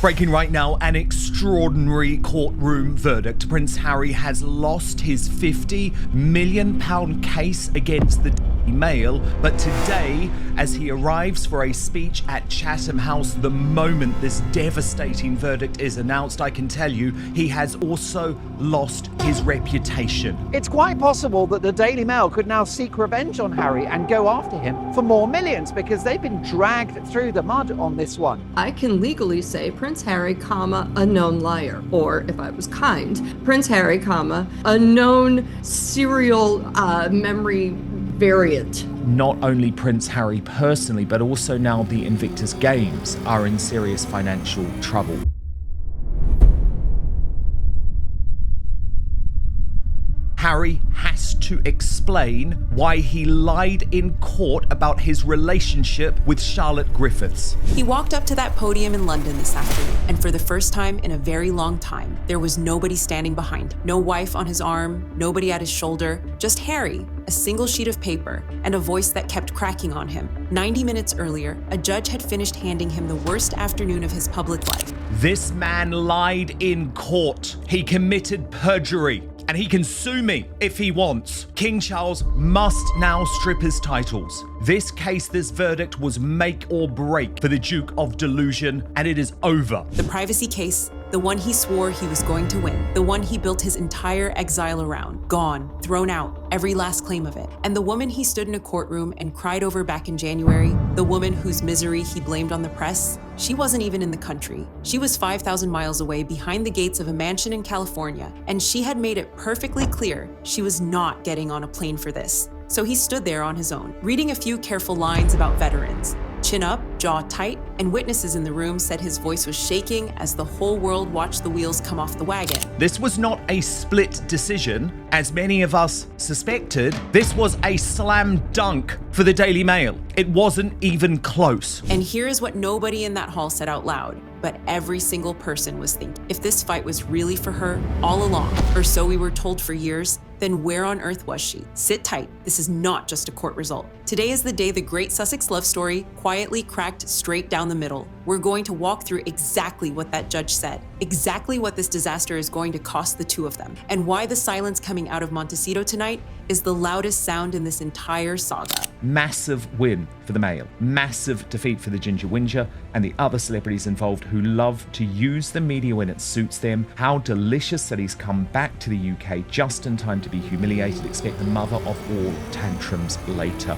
Breaking right now, an extraordinary courtroom verdict. Prince Harry has lost his £50 million case against the Daily Mail, but today, as he arrives for a speech at Chatham House, the moment this devastating verdict is announced, I can tell you, he has also lost his reputation. It's quite possible that the Daily Mail could now seek revenge on Harry and go after him for more millions, because they've been dragged through the mud on this one. I can legally say Prince Harry, a known liar. Or, if I was kind, Prince Harry, a known serial memory variant. Not only Prince Harry personally, but also now the Invictus Games are in serious financial trouble. Harry has to explain why he lied in court about his relationship with Charlotte Griffiths. He walked up to that podium in London this afternoon, and for the first time in a very long time, there was nobody standing behind. No wife on his arm, nobody at his shoulder, just Harry, a single sheet of paper, and a voice that kept cracking on him. 90 minutes earlier, a judge had finished handing him the worst afternoon of his public life. This man lied in court. He committed perjury. And he can sue me if he wants. King Charles must now strip his titles. This case, this verdict was make or break for the Duke of Delusion, and it is over. The privacy case, the one he swore he was going to win, the one he built his entire exile around, gone, thrown out, every last claim of it. And the woman he stood in a courtroom and cried over back in January, the woman whose misery he blamed on the press, she wasn't even in the country. She was 5,000 miles away behind the gates of a mansion in California, and she had made it perfectly clear she was not getting on a plane for this. So he stood there on his own, reading a few careful lines about veterans. Chin up, jaw tight, and witnesses in the room said his voice was shaking as the whole world watched the wheels come off the wagon. This was not a split decision, as many of us suspected. This was a slam dunk for the Daily Mail. It wasn't even close. And here is what nobody in that hall said out loud, but every single person was thinking. If this fight was really for her all along, or so we were told for years, then where on earth was she? Sit tight. This is not just a court result. Today is the day the great Sussex love story quietly cracked straight down the middle. We're going to walk through exactly what that judge said, exactly what this disaster is going to cost the two of them, and why the silence coming out of Montecito tonight is the loudest sound in this entire saga. Massive win for the Mail. Massive defeat for the Ginger Whinger and the other celebrities involved who love to use the media when it suits them. How delicious that he's come back to the UK just in time to be humiliated. Expect the mother of all tantrums later.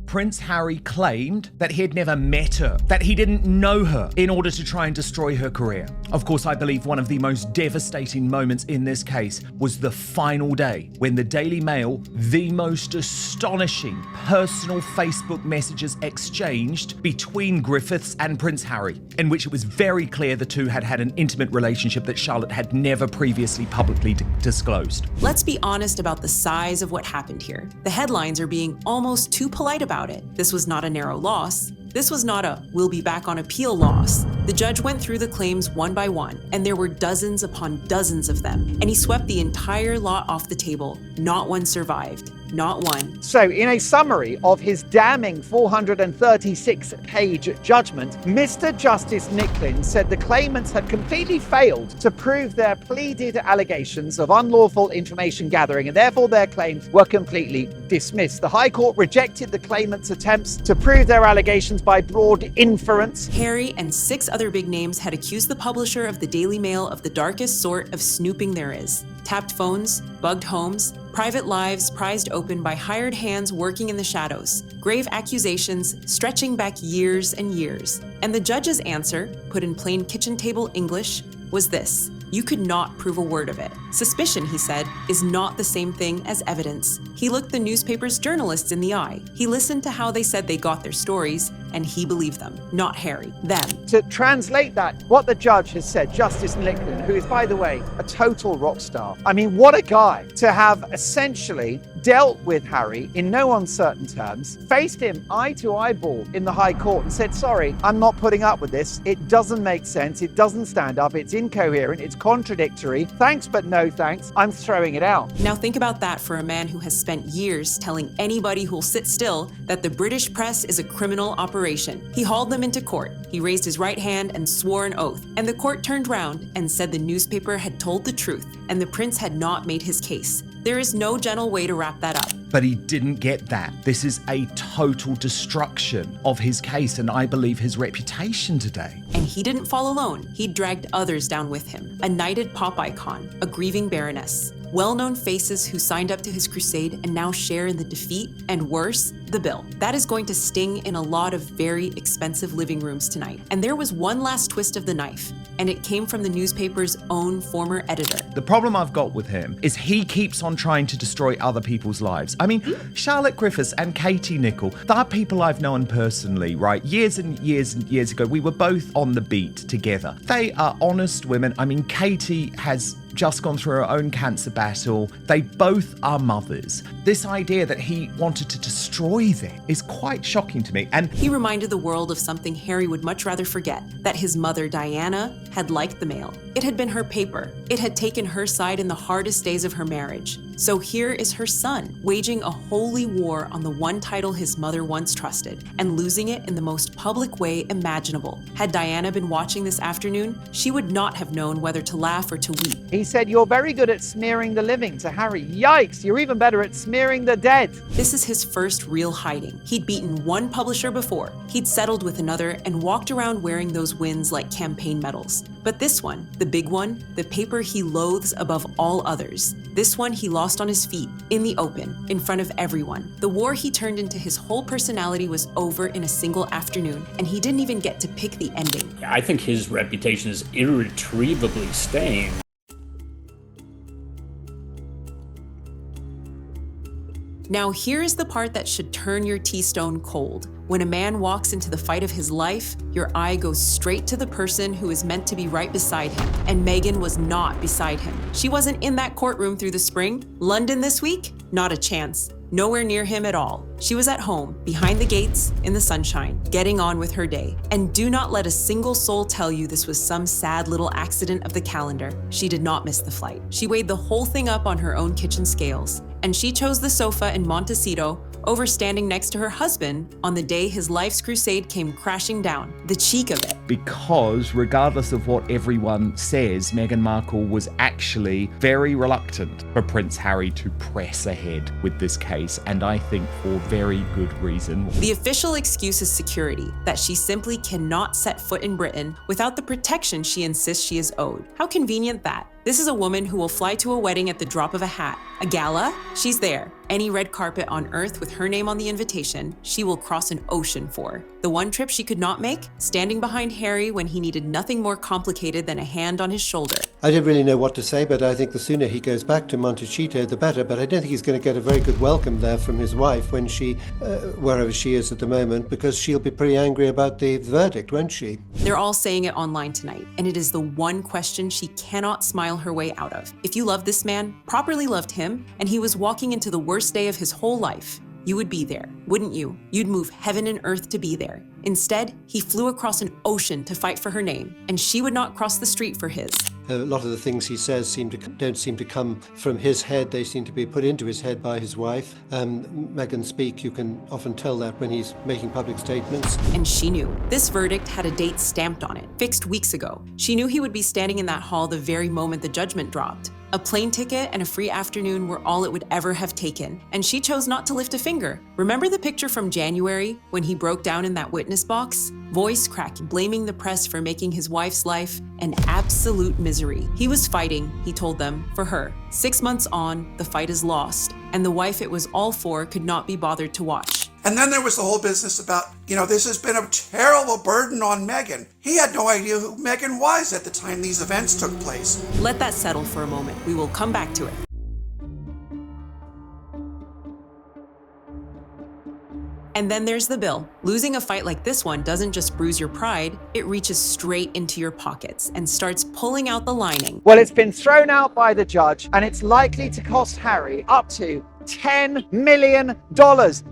Prince Harry claimed that he had never met her, that he didn't know her, in order to try and destroy her career. Of course, I believe one of the most devastating moments in this case was the final day when the Daily Mail, the most astonishing personal Facebook messages exchanged between Griffiths and Prince Harry, in which it was very clear the two had had an intimate relationship that Charlotte had never previously publicly disclosed. Let's be honest about the size of what happened here. The headlines are being almost too polite about it. This was not a narrow loss. This was not a "we'll be back on appeal" loss. The judge went through the claims one by one, and there were dozens upon dozens of them, and he swept the entire lot off the table. Not one survived. Not one. So, in a summary of his damning 436-page judgment, Mr. Justice Nicklin said the claimants had completely failed to prove their pleaded allegations of unlawful information gathering, and therefore their claims were completely dismissed. The High Court rejected the claimants' attempts to prove their allegations by broad inference. Harry and 6 other big names had accused the publisher of the Daily Mail of the darkest sort of snooping there is. Tapped phones, bugged homes, private lives prized open by hired hands working in the shadows, grave accusations stretching back years and years. And the judge's answer, put in plain kitchen table English, was this: you could not prove a word of it. Suspicion, he said, is not the same thing as evidence. He looked the newspaper's journalists in the eye. He listened to how they said they got their stories, and he believed them, not Harry, them. To translate that, what the judge has said, Justice Nicklin, who is, by the way, a total rock star. I mean, what a guy to have essentially dealt with Harry in no uncertain terms, faced him eye to eyeball in the High Court and said, sorry, I'm not putting up with this. It doesn't make sense. It doesn't stand up. It's incoherent. It's contradictory. Thanks, but no thanks. I'm throwing it out. Now think about that for a man who has spent years telling anybody who'll sit still that the British press is a criminal operation. He hauled them into court. He raised his right hand and swore an oath. And the court turned round and said the newspaper had told the truth and the prince had not made his case. There is no gentle way to wrap that up. But he didn't get that. This is a total destruction of his case and I believe his reputation today. And he didn't fall alone. He dragged others down with him. A knighted pop icon, a grieving baroness, well-known faces who signed up to his crusade and now share in the defeat, and worse, the bill. That is going to sting in a lot of very expensive living rooms tonight. And there was one last twist of the knife, and it came from the newspaper's own former editor. The problem I've got with him is he keeps on trying to destroy other people's lives. I mean, Charlotte Griffiths and Katie Nickel, they're people I've known personally, right? Years and years and years ago, we were both on the beat together. They are honest women. I mean, Katie has just gone through her own cancer battle. They both are mothers. This idea that he wanted to destroy them is quite shocking to me. And he reminded the world of something Harry would much rather forget, that his mother, Diana, had liked the mail. It had been her paper. It had taken her side in the hardest days of her marriage. So here is her son, waging a holy war on the one title his mother once trusted, and losing it in the most public way imaginable. Had Diana been watching this afternoon, she would not have known whether to laugh or to weep. He said, "You're very good at smearing the living," to Harry. Yikes, you're even better at smearing the dead. This is his first real hiding. He'd beaten one publisher before, he'd settled with another, and walked around wearing those wins like campaign medals. But this one, the big one, the paper he loathes above all others, this one he lost on his feet, in the open, in front of everyone. The war he turned into his whole personality was over in a single afternoon, and he didn't even get to pick the ending. I think his reputation is irretrievably stained. Now here is the part that should turn your tea stone cold. When a man walks into the fight of his life, your eye goes straight to the person who is meant to be right beside him. And Meghan was not beside him. She wasn't in that courtroom through the spring. London this week? Not a chance. Nowhere near him at all. She was at home, behind the gates, in the sunshine, getting on with her day. And do not let a single soul tell you this was some sad little accident of the calendar. She did not miss the flight. She weighed the whole thing up on her own kitchen scales. And she chose the sofa in Montecito over standing next to her husband on the day his life's crusade came crashing down. The cheek of it. because regardless of what everyone says, Meghan Markle was actually very reluctant for Prince Harry to press ahead with this case, and I think for very good reason. The official excuse is security, that she simply cannot set foot in Britain without the protection she insists she is owed. How convenient that. This is a woman who will fly to a wedding at the drop of a hat. A gala? She's there. Any red carpet on earth with her name on the invitation, she will cross an ocean for. The one trip she could not make? Standing behind Harry when he needed nothing more complicated than a hand on his shoulder. I don't really know what to say, but I think the sooner he goes back to Montecito, the better. But I don't think he's going to get a very good welcome there from his wife when she, wherever she is at the moment, because she'll be pretty angry about the verdict, won't she? They're all saying it online tonight, and it is the one question she cannot smile her way out of. If you loved this man, properly loved him, and he was walking into the worst day of his whole life, you would be there, wouldn't you? You'd move heaven and earth to be there. Instead, he flew across an ocean to fight for her name, and she would not cross the street for his. A lot of the things he says don't seem to come from his head. They seem to be put into his head by his wife. Meghan speak, you can often tell that when he's making public statements. And she knew. This verdict had a date stamped on it, fixed weeks ago. She knew he would be standing in that hall the very moment the judgment dropped. A plane ticket and a free afternoon were all it would ever have taken, and she chose not to lift a finger. Remember the picture from January when he broke down in that witness box? Voice crack, blaming the press for making his wife's life an absolute misery. He was fighting, he told them, for her. 6 months on, the fight is lost, and the wife it was all for could not be bothered to watch. And then there was the whole business about, this has been a terrible burden on Meghan. He had no idea who Meghan was at the time these events took place. Let that settle for a moment. We will come back to it. And then there's the bill. Losing a fight like this one doesn't just bruise your pride, it reaches straight into your pockets and starts pulling out the lining. Well, it's been thrown out by the judge, and it's likely to cost Harry up to $10 million.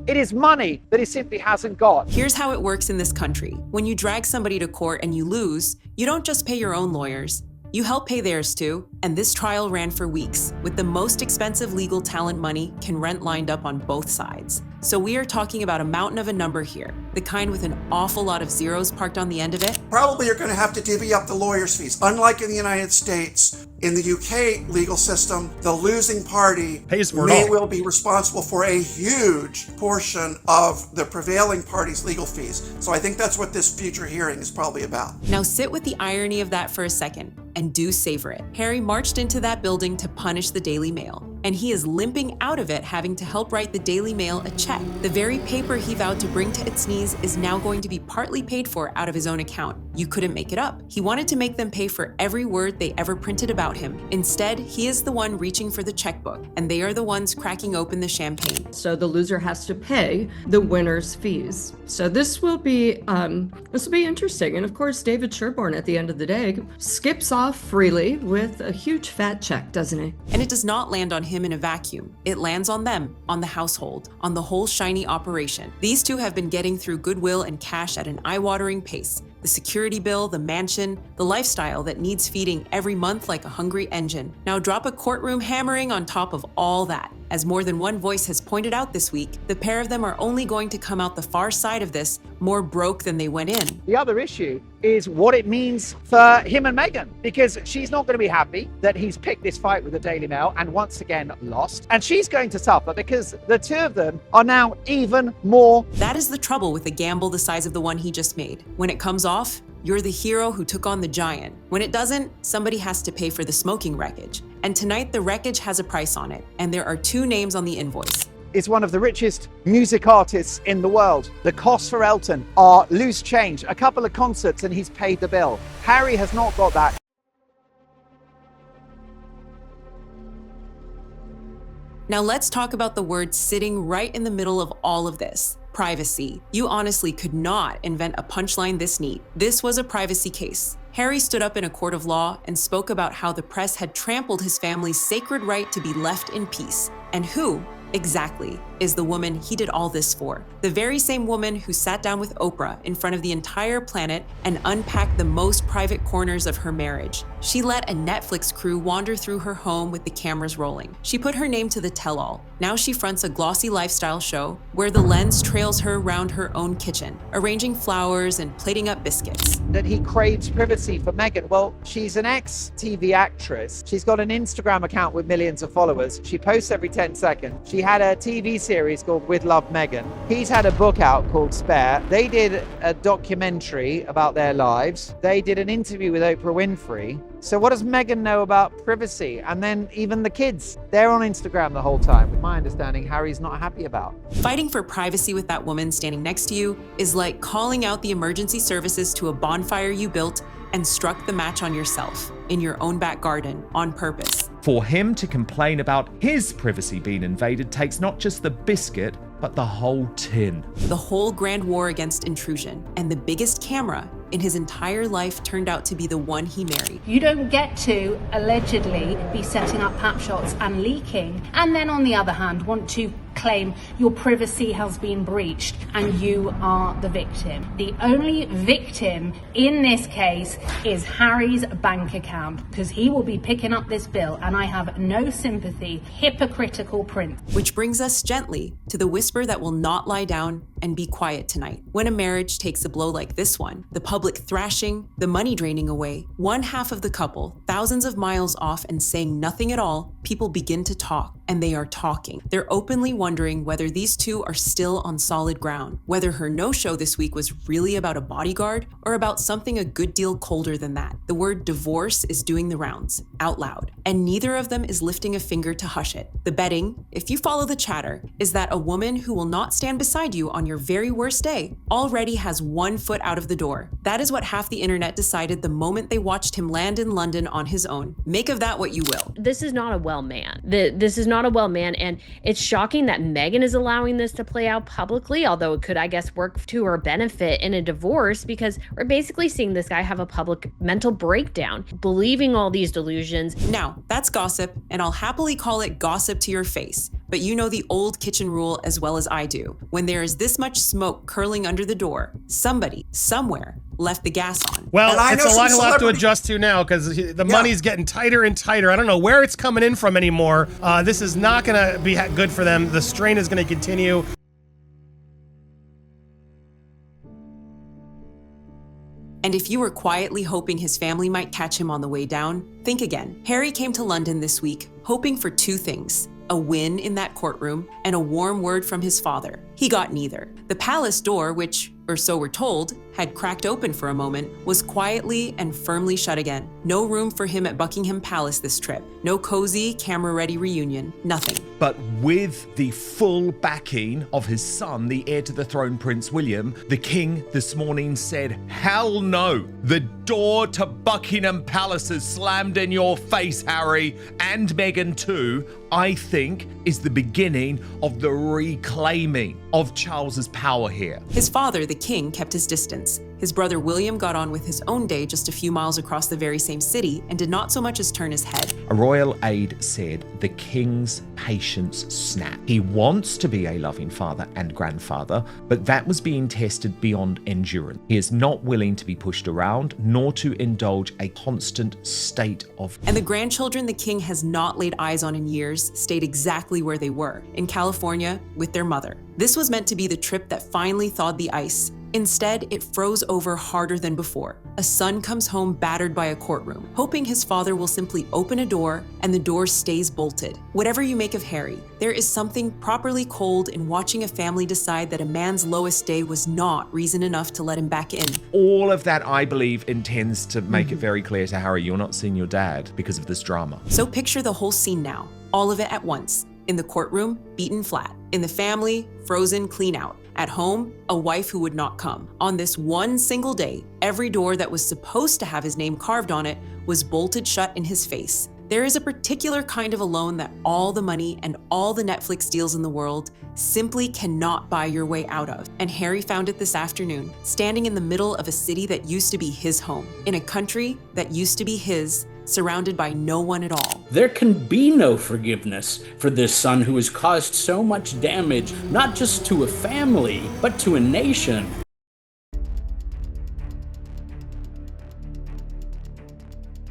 It is money that he simply hasn't got. Here's how it works in this country. When you drag somebody to court and you lose, you don't just pay your own lawyers. You help pay theirs too, and this trial ran for weeks, with the most expensive legal talent money can rent lined up on both sides. So we are talking about a mountain of a number here, the kind with an awful lot of zeros parked on the end of it. Probably you're going to have to divvy up the lawyer's fees. Unlike in the United States, in the UK legal system, the losing party pays for it may all. well be responsible for a huge portion of the prevailing party's legal fees. So I think that's what this future hearing is probably about. Now sit with the irony of that for a second, and do savor it. Harry marched into that building to punish the Daily Mail, and he is limping out of it having to help write the Daily Mail a check. The very paper he vowed to bring to its knees is now going to be partly paid for out of his own account. You couldn't make it up. He wanted to make them pay for every word they ever printed about him. Instead, he is the one reaching for the checkbook, and they are the ones cracking open the champagne. So the loser has to pay the winner's fees. So this will be interesting. And of course, David Sherborne at the end of the day skips off freely with a huge fat check, doesn't he? And it does not land on him in a vacuum. It lands on them, on the household, on the whole shiny operation. These two have been getting through goodwill and cash at an eye-watering pace. The security bill, the mansion, the lifestyle that needs feeding every month like a hungry engine. Now drop a courtroom hammering on top of all that. As more than one voice has pointed out this week, the pair of them are only going to come out the far side of this more broke than they went in. The other issue is what it means for him and Meghan, because she's not going to be happy that he's picked this fight with the Daily Mail and once again lost. And she's going to suffer because the two of them are now even more. That is the trouble with a gamble the size of the one he just made. When it comes off, you're the hero who took on the giant. When it doesn't, somebody has to pay for the smoking wreckage. And tonight, the wreckage has a price on it, and there are two names on the invoice. Is one of the richest music artists in the world. The costs for Elton are loose change. A couple of concerts and he's paid the bill. Harry has not got that. Now let's talk about the word sitting right in the middle of all of this. Privacy. You honestly could not invent a punchline this neat. This was a privacy case. Harry stood up in a court of law and spoke about how the press had trampled his family's sacred right to be left in peace. And who, exactly, is the woman he did all this for? The very same woman who sat down with Oprah in front of the entire planet and unpacked the most private corners of her marriage. She let a Netflix crew wander through her home with the cameras rolling. She put her name to the tell-all. Now she fronts a glossy lifestyle show where the lens trails her around her own kitchen, arranging flowers and plating up biscuits. That he craves privacy for Meghan. Well, she's an ex-TV actress. She's got an Instagram account with millions of followers. She posts every 10 seconds. She had a TV series called With Love Meghan. He's had a book out called Spare. They did a documentary about their lives. They did an interview with Oprah Winfrey. So what does Meghan know about privacy? And then even the kids, they're on Instagram the whole time. With my understanding, Harry's not happy about. Fighting for privacy with that woman standing next to you is like calling out the emergency services to a bonfire you built and struck the match on yourself in your own back garden on purpose. For him to complain about his privacy being invaded takes not just the biscuit, but the whole tin. The whole grand war against intrusion, and the biggest camera in his entire life turned out to be the one he married. You don't get to allegedly be setting up pap shots and leaking, and then on the other hand want to claim your privacy has been breached and you are the victim. The only victim in this case is Harry's bank account, because he will be picking up this bill, and I have no sympathy. Hypocritical prince. Which brings us gently to the whisper that will not lie down and be quiet tonight. When a marriage takes a blow like this one, the public thrashing, the money draining away, one half of the couple, thousands of miles off and saying nothing at all, people begin to talk, and they are talking. They're openly wondering whether these two are still on solid ground, whether her no-show this week was really about a bodyguard or about something a good deal colder than that. The word divorce is doing the rounds, out loud, and neither of them is lifting a finger to hush it. The betting, if you follow the chatter, is that a woman who will not stand beside you on your very worst day already has 1 foot out of the door. That is what half the internet decided the moment they watched him land in London on his own. Make of that what you will. This is not a well man. This is not a well man, and it's shocking that Meghan is allowing this to play out publicly, although it could, I guess, work to her benefit in a divorce, because we're basically seeing this guy have a public mental breakdown, believing all these delusions. Now, that's gossip, and I'll happily call it gossip to your face. But you know the old kitchen rule as well as I do. When there is this much smoke curling under the door, somebody, somewhere, left the gas on. Well, And I it's know a some lot he'll have to celebrity- adjust to now because the money's getting tighter and tighter. I don't know where it's coming in from anymore. This is not going to be good for them. The strain is going to continue. And if you were quietly hoping his family might catch him on the way down, think again. Harry came to London this week hoping for two things: a win in that courtroom and a warm word from his father. He got neither. The palace door, which, or so we're told, had cracked open for a moment, was quietly and firmly shut again. No room for him at Buckingham Palace this trip. No cozy, camera-ready reunion. Nothing. But with the full backing of his son, the heir to the throne, Prince William, the king this morning said, "Hell no. The door to Buckingham Palace is slammed in your face, Harry, and Meghan too, I think is the beginning of the reclaiming of Charles's power here." His father, the king, kept his distance. His brother William got on with his own day just a few miles across the very same city and did not so much as turn his head. A royal aide said the king's patience snapped. He wants to be a loving father and grandfather, but that was being tested beyond endurance. He is not willing to be pushed around, nor to indulge a constant state of... And the grandchildren the king has not laid eyes on in years stayed exactly where they were, in California with their mother. This was meant to be the trip that finally thawed the ice. Instead, it froze over harder than before. A son comes home battered by a courtroom, hoping his father will simply open a door and the door stays bolted. Whatever you make of Harry, there is something properly cold in watching a family decide that a man's lowest day was not reason enough to let him back in. All of that, I believe, intends to make it very clear to Harry, you're not seeing your dad because of this drama. So picture the whole scene now, all of it at once. In the courtroom, beaten flat. In the family, frozen clean out. At home, a wife who would not come. On this one single day, every door that was supposed to have his name carved on it was bolted shut in his face. There is a particular kind of a loan that all the money and all the Netflix deals in the world simply cannot buy your way out of. And Harry found it this afternoon, standing in the middle of a city that used to be his home, in a country that used to be his, surrounded by no one at all. There can be no forgiveness for this son who has caused so much damage, not just to a family, but to a nation.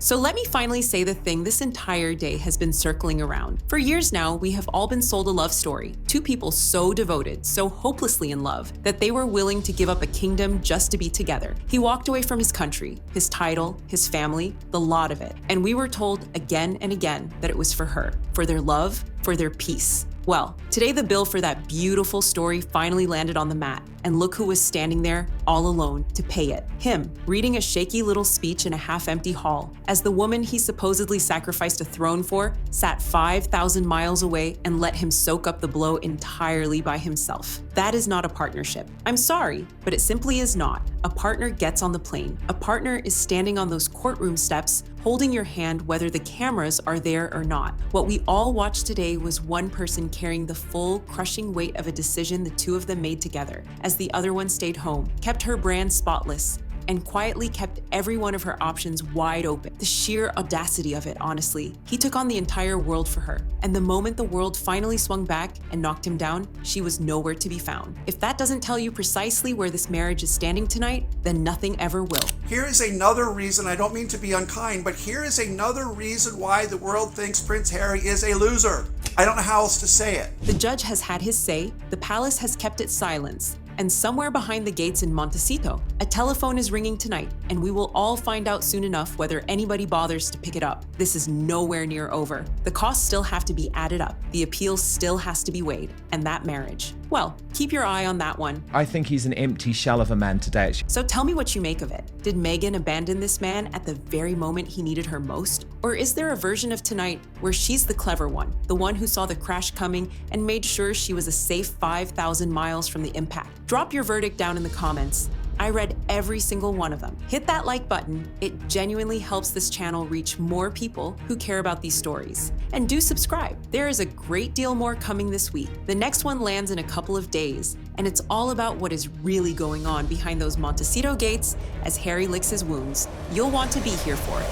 So let me finally say the thing this entire day has been circling around. For years now, we have all been sold a love story. Two people so devoted, so hopelessly in love, that they were willing to give up a kingdom just to be together. He walked away from his country, his title, his family, the lot of it. And we were told again and again that it was for her, for their love, for their peace. Well, today the bill for that beautiful story finally landed on the mat, and look who was standing there, all alone, to pay it. Him, reading a shaky little speech in a half-empty hall, as the woman he supposedly sacrificed a throne for sat 5,000 miles away and let him soak up the blow entirely by himself. That is not a partnership. I'm sorry, but it simply is not. A partner gets on the plane. A partner is standing on those courtroom steps, holding your hand whether the cameras are there or not. What we all watched today was one person carrying the full, crushing weight of a decision the two of them made together, as the other one stayed home, kept her brand spotless, and quietly kept every one of her options wide open. The sheer audacity of it, honestly. He took on the entire world for her, and the moment the world finally swung back and knocked him down, she was nowhere to be found. If that doesn't tell you precisely where this marriage is standing tonight, then nothing ever will. Here is another reason, I don't mean to be unkind, but here is another reason why the world thinks Prince Harry is a loser. I don't know how else to say it. The judge has had his say, the palace has kept its silence, and somewhere behind the gates in Montecito, a telephone is ringing tonight, and we will all find out soon enough whether anybody bothers to pick it up. This is nowhere near over. The costs still have to be added up, the appeal still has to be weighed, and that marriage, well, keep your eye on that one. I think he's an empty shell of a man today. So tell me what you make of it. Did Meghan abandon this man at the very moment he needed her most? Or is there a version of tonight where she's the clever one, the one who saw the crash coming and made sure she was a safe 5,000 miles from the impact? Drop your verdict down in the comments. I read every single one of them. Hit that like button. It genuinely helps this channel reach more people who care about these stories. And do subscribe. There is a great deal more coming this week. The next one lands in a couple of days, and it's all about what is really going on behind those Montecito gates as Harry licks his wounds. You'll want to be here for it.